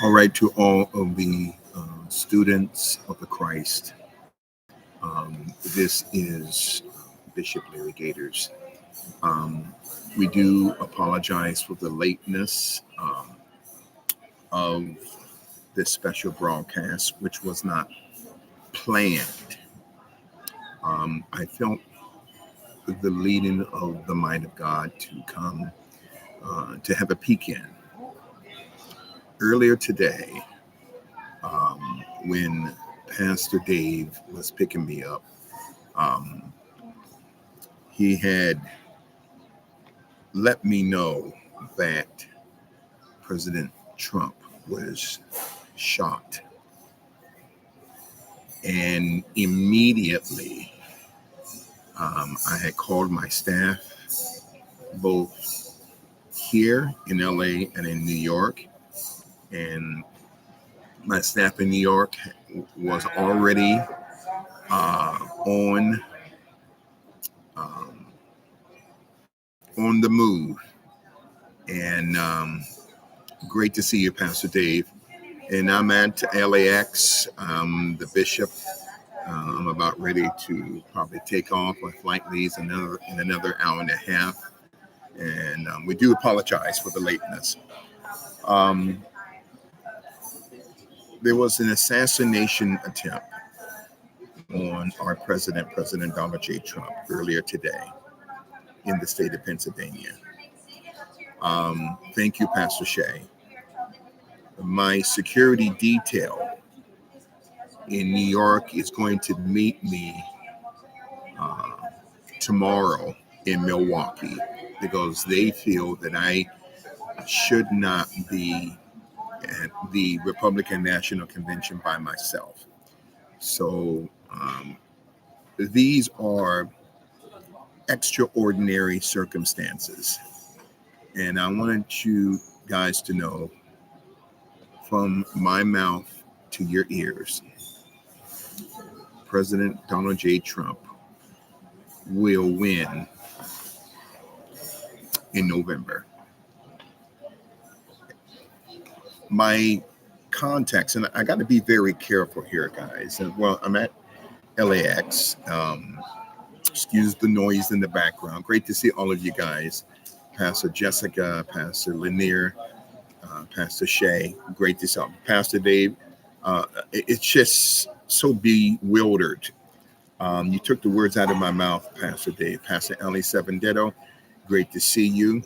All right, to all of the students of the Christ, this is Bishop Larry Gators. Um, we do apologize for the lateness of this special broadcast, which was not planned. I felt the leading of the mind of God to come to have a peek in. Earlier today, when Pastor Dave was picking me up, um, he had let me know that President Trump was shot. And immediately, I had called my staff, both here in LA and in New York. And my staff in New York was already um, on the move. And great to see you, Pastor Dave. And I'm at LAX, the bishop. I'm about ready to probably take off. My flight leaves in another hour and a half. And we do apologize for the lateness. Um, there was an assassination attempt on our president, President Donald J. Trump, earlier today in the state of Pennsylvania. Thank you, Pastor Shay. My security detail in New York is going to meet me uh, tomorrow in Milwaukee because they feel that I should not be at the Republican National Convention by myself. So these are extraordinary circumstances. And I wanted you guys to know from my mouth to your ears, President Donald J. Trump will win in November. My contacts, and I got to be very careful here, guys. And well, I'm at LAX. Excuse the noise in the background. Great to see all of you guys. Pastor Jessica, Pastor Lanier, Pastor Shay. Great to see you. Pastor Dave. It's just so bewildered. You took the words out of my mouth, Pastor Dave. Pastor Ali Sevendetto, great to see you.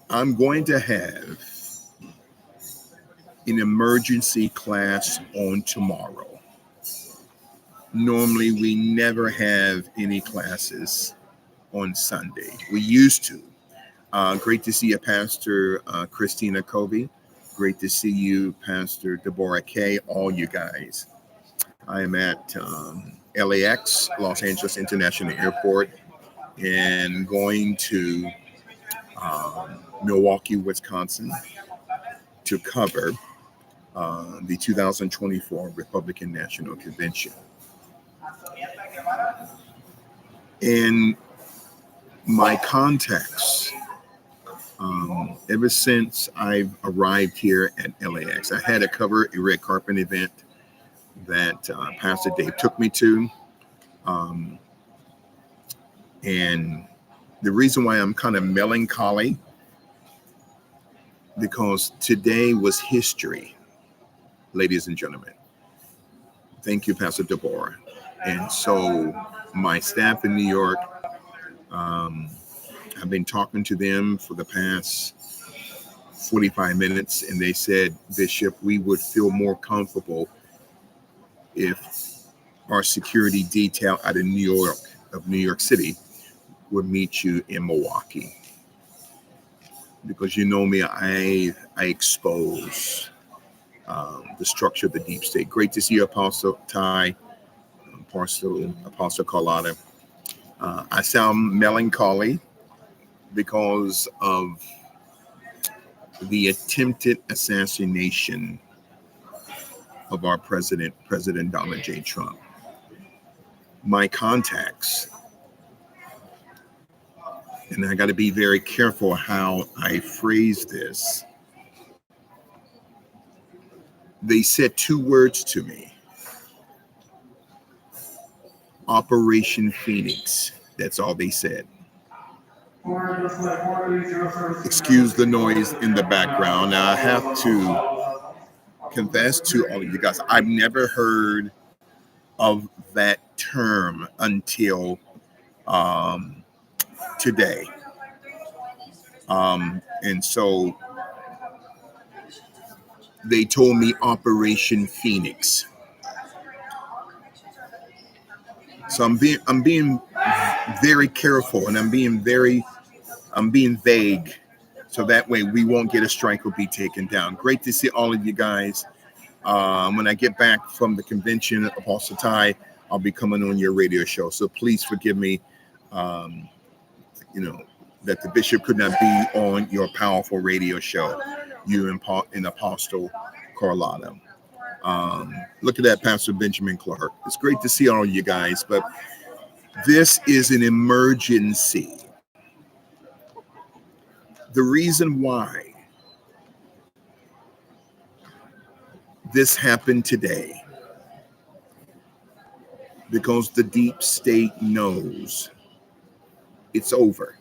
I'm going to have an emergency class on tomorrow. Normally, we never have any classes on Sunday. We used to. Great to see you, Pastor Christina Covey. Great to see you, Pastor Deborah Kay, all you guys. I am at LAX, Los Angeles International Airport, and going to Milwaukee, Wisconsin to cover the 2024 Republican National Convention. And my contacts, ever since I've arrived here at LAX, I had to cover a red carpet event that Pastor Dave took me to. And the reason why I'm kind of melancholy, because today was history, ladies and gentlemen. Thank you, Pastor Deborah. And so my staff in New York, I've been talking to them for the past 45 minutes, and they said, Bishop, we would feel more comfortable if our security detail out of New York City, would meet you in Milwaukee. Because you know me, I expose the structure of the deep state. Great to see you, Apostle Ty, Apostle Carlotta. I sound melancholy because of the attempted assassination of our president, President Donald J. Trump. My contacts, and I got to be very careful how I phrase this, They said two words to me: Operation Phoenix. That's all they said. Excuse the noise in the background. Now, I have to confess to all of you guys, I've never heard of that term until today. And so they told me Operation Phoenix. So I'm being very careful, and I'm being vague, so that way we won't get a strike or be taken down. Great to see all of you guys. When I get back from the convention, Apostle Ty, I'll be coming on your radio show. So please forgive me, that the bishop could not be on your powerful radio show, you and Apostle Carlotta. Look at that, Pastor Benjamin Clark. It's great to see all of you guys, but this is an emergency. The reason why this happened today, because the deep state knows it's over.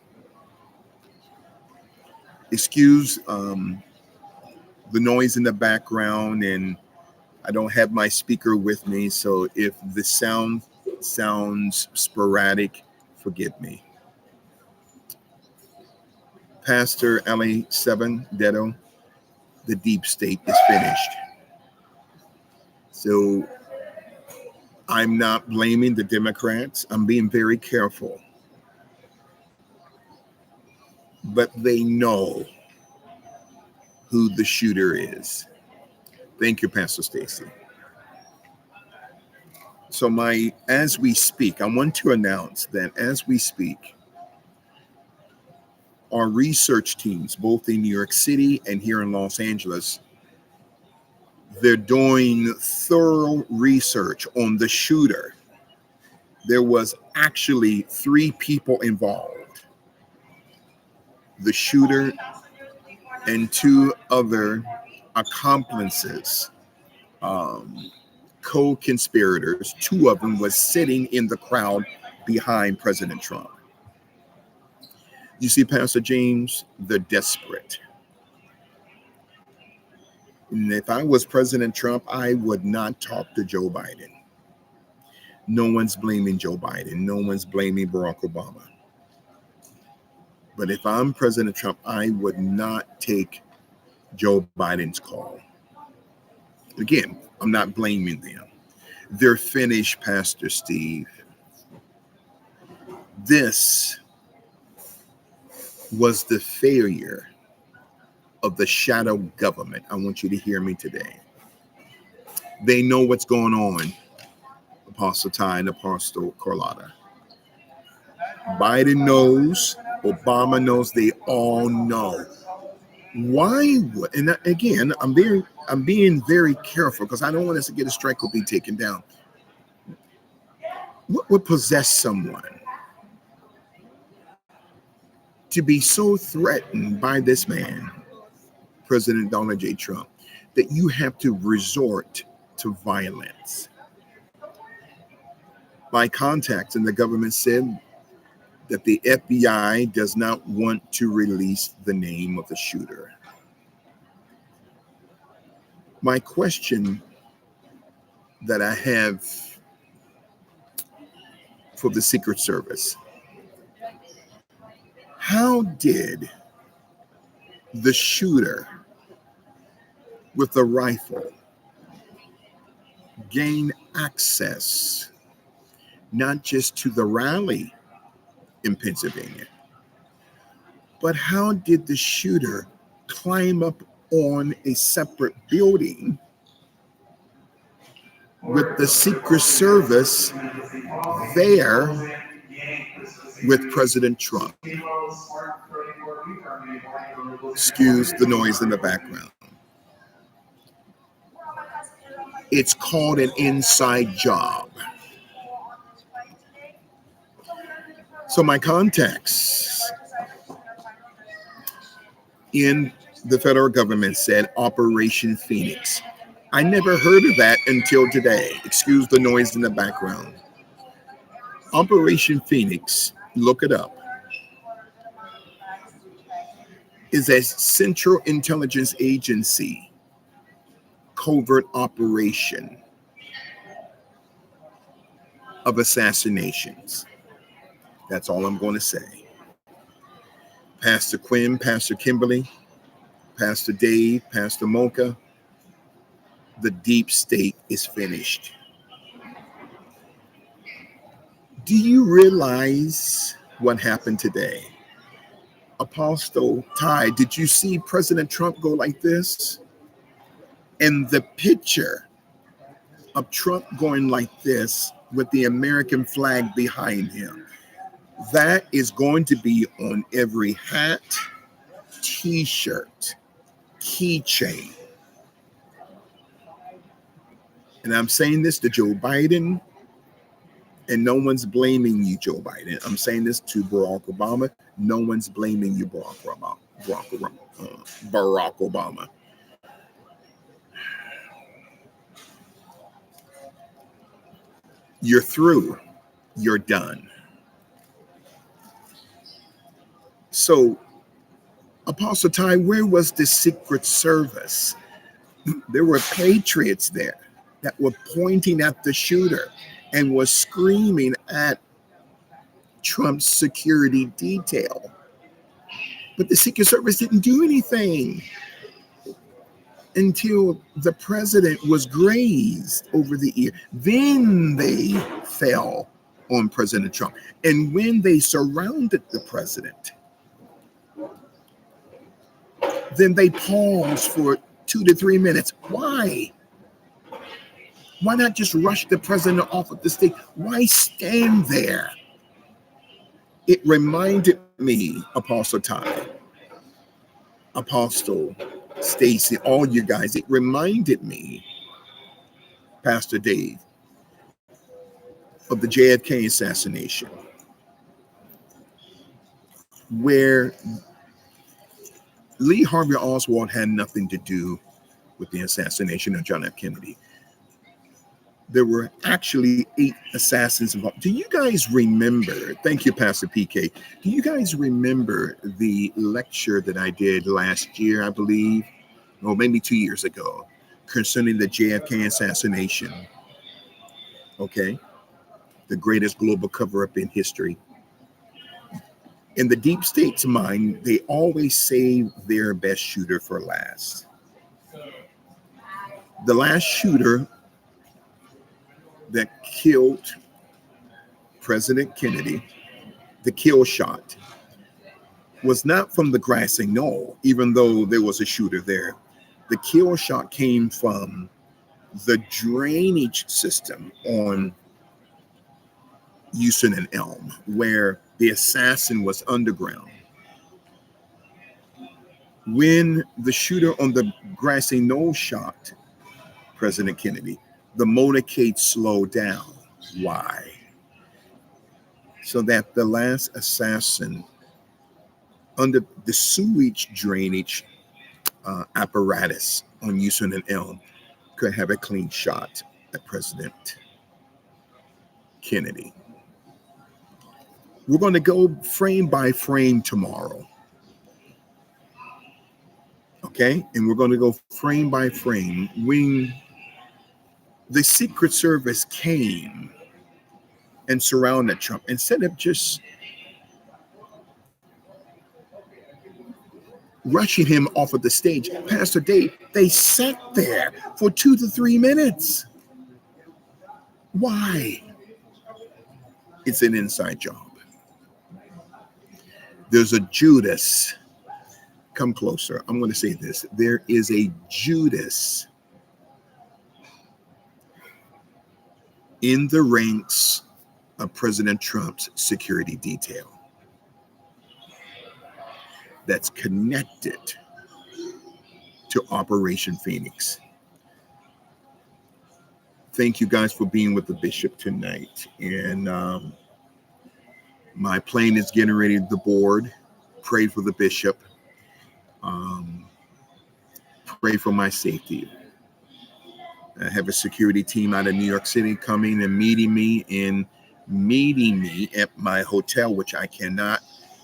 Excuse the noise in the background, and I don't have my speaker with me, so if the sound sounds sporadic, forgive me. Pastor LA7 Detto, the deep state is finished. So I'm not blaming the Democrats. I'm being very careful. But they know who the shooter is. Thank you, Pastor Stacy. So as we speak, I want to announce that as we speak, our research teams, both in New York City and here in Los Angeles, they're doing thorough research on the shooter. There was actually 3 people involved: the shooter and 2 other accomplices, co-conspirators. 2 of them was sitting in the crowd behind President Trump. You see, Pastor James, they're desperate. And if I was President Trump, I would not talk to Joe Biden. No one's blaming Joe Biden. No one's blaming Barack Obama. But if I'm President Trump, I would not take Joe Biden's call. Again, I'm not blaming them. They're finished, Pastor Steve. This was the failure of the shadow government. I want you to hear me today. They know what's going on, Apostle Ty and Apostle Carlotta. Biden knows, Obama knows, they all know. Why would, and again, I'm being very careful because I don't want us to get a strike or be taken down. What would possess someone to be so threatened by this man, President Donald J. Trump, that you have to resort to violence? My contacts in the government said that the FBI does not want to release the name of the shooter. My question that I have for the Secret Service: how did the shooter with the rifle gain access not just to the rally in Pennsylvania, but how did the shooter climb up on a separate building with the Secret Service there with President Trump? Excuse the noise in the background. It's called an inside job. So my contacts in the federal government said Operation Phoenix. I never heard of that until today. Excuse the noise in the background. Operation Phoenix, look it up, is a Central Intelligence Agency covert operation of assassinations. That's all I'm going to say. Pastor Quinn, Pastor Kimberly, Pastor Dave, Pastor Mocha, the deep state is finished. Do you realize what happened today? Apostle Ty, did you see President Trump go like this? And the picture of Trump going like this with the American flag behind him, that is going to be on every hat, t-shirt, keychain. And I'm saying this to Joe Biden, and no one's blaming you, Joe Biden. I'm saying this to Barack Obama. No one's blaming you, Barack Obama. You're through. You're done. So, Apostle Ty, where was the Secret Service? There were patriots there that were pointing at the shooter and was screaming at Trump's security detail. But the Secret Service didn't do anything until the president was grazed over the ear. Then they fell on President Trump. And when they surrounded the president, then they paused for 2 to 3 minutes. Why? Why not just rush the president off of the stage? Why stand there? It reminded me, Apostle Ty, Apostle Stacy, all you guys, it reminded me, Pastor Dave, of the JFK assassination, where Lee Harvey Oswald had nothing to do with the assassination of John F. Kennedy. There were actually 8 assassins involved. Do you guys remember? Thank you, Pastor PK. Do you guys remember the lecture that I did last year, I believe, or maybe 2 years ago, concerning the JFK assassination? Okay, the greatest global cover-up in history. In the deep state's mind, they always save their best shooter for last. The last shooter that killed President Kennedy, the kill shot, was not from the grassy knoll, even though there was a shooter there. The kill shot came from the drainage system on Houston and Elm, where the assassin was underground. When the shooter on the grassy knoll shot President Kennedy, the motorcade slowed down. Why? So that the last assassin under the sewage drainage apparatus on Houston and Elm could have a clean shot at President Kennedy. We're going to go frame by frame tomorrow. Okay? And we're going to go frame by frame. When the Secret Service came and surrounded Trump, instead of just rushing him off of the stage, Pastor Dave, they sat there for 2 to 3 minutes. Why? It's an inside job. There's a Judas. Come closer. I'm going to say this. There is a Judas in the ranks of President Trump's security detail that's connected to Operation Phoenix. Thank you guys for being with the bishop tonight. And my plane is getting ready to board. Pray for the bishop. Pray for my safety. I have a security team out of New York City coming and meeting me at my hotel, which I cannot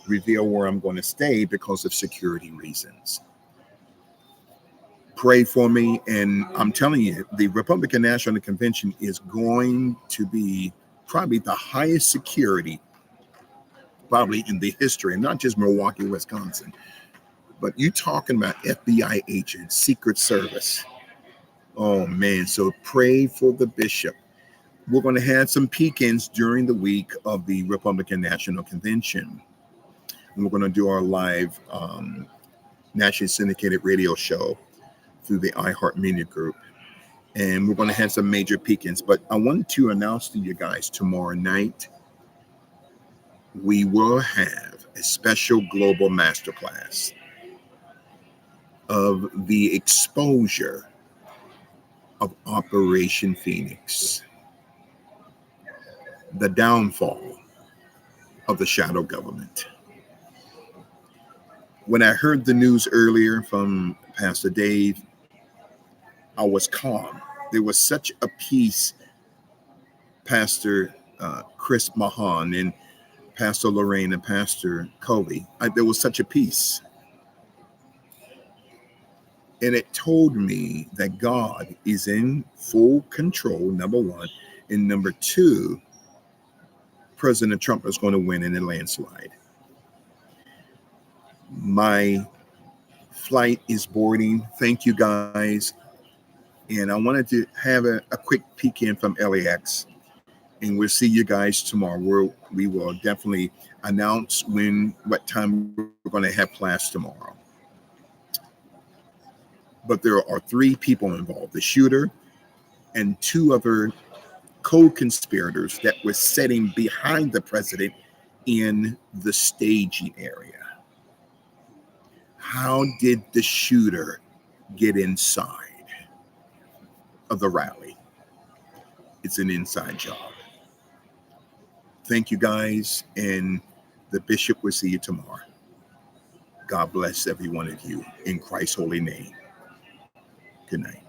reveal where I'm going to stay because of security reasons. Pray for me. And I'm telling you, the Republican National Convention is going to be probably the highest security, probably in the history, and not just Milwaukee, Wisconsin, but you talking about FBI agents, Secret Service. Oh man, so pray for the bishop. We're going to have some peek-ins during the week of the Republican National Convention. And we're going to do our live nationally syndicated radio show through the iHeartMedia group. And we're going to have some major peek-ins. But I want to announce to you guys tomorrow night, we will have a special global masterclass of the exposure of Operation Phoenix, the downfall of the shadow government. When I heard the news earlier from Pastor Dave, I was calm. There was such a peace, Pastor Chris Mahan and Pastor Lorraine and Pastor Covey. There was such a peace. And it told me that God is in full control, number one. And number two, President Trump is going to win in a landslide. My flight is boarding. Thank you, guys. And I wanted to have a quick peek in from LAX. And we'll see you guys tomorrow. We will definitely announce what time we're going to have class tomorrow. But there are 3 people involved, the shooter and 2 other co-conspirators that were sitting behind the president in the staging area. How did the shooter get inside of the rally? It's an inside job. Thank you, guys, and the bishop will see you tomorrow. God bless every one of you in Christ's holy name. Good night.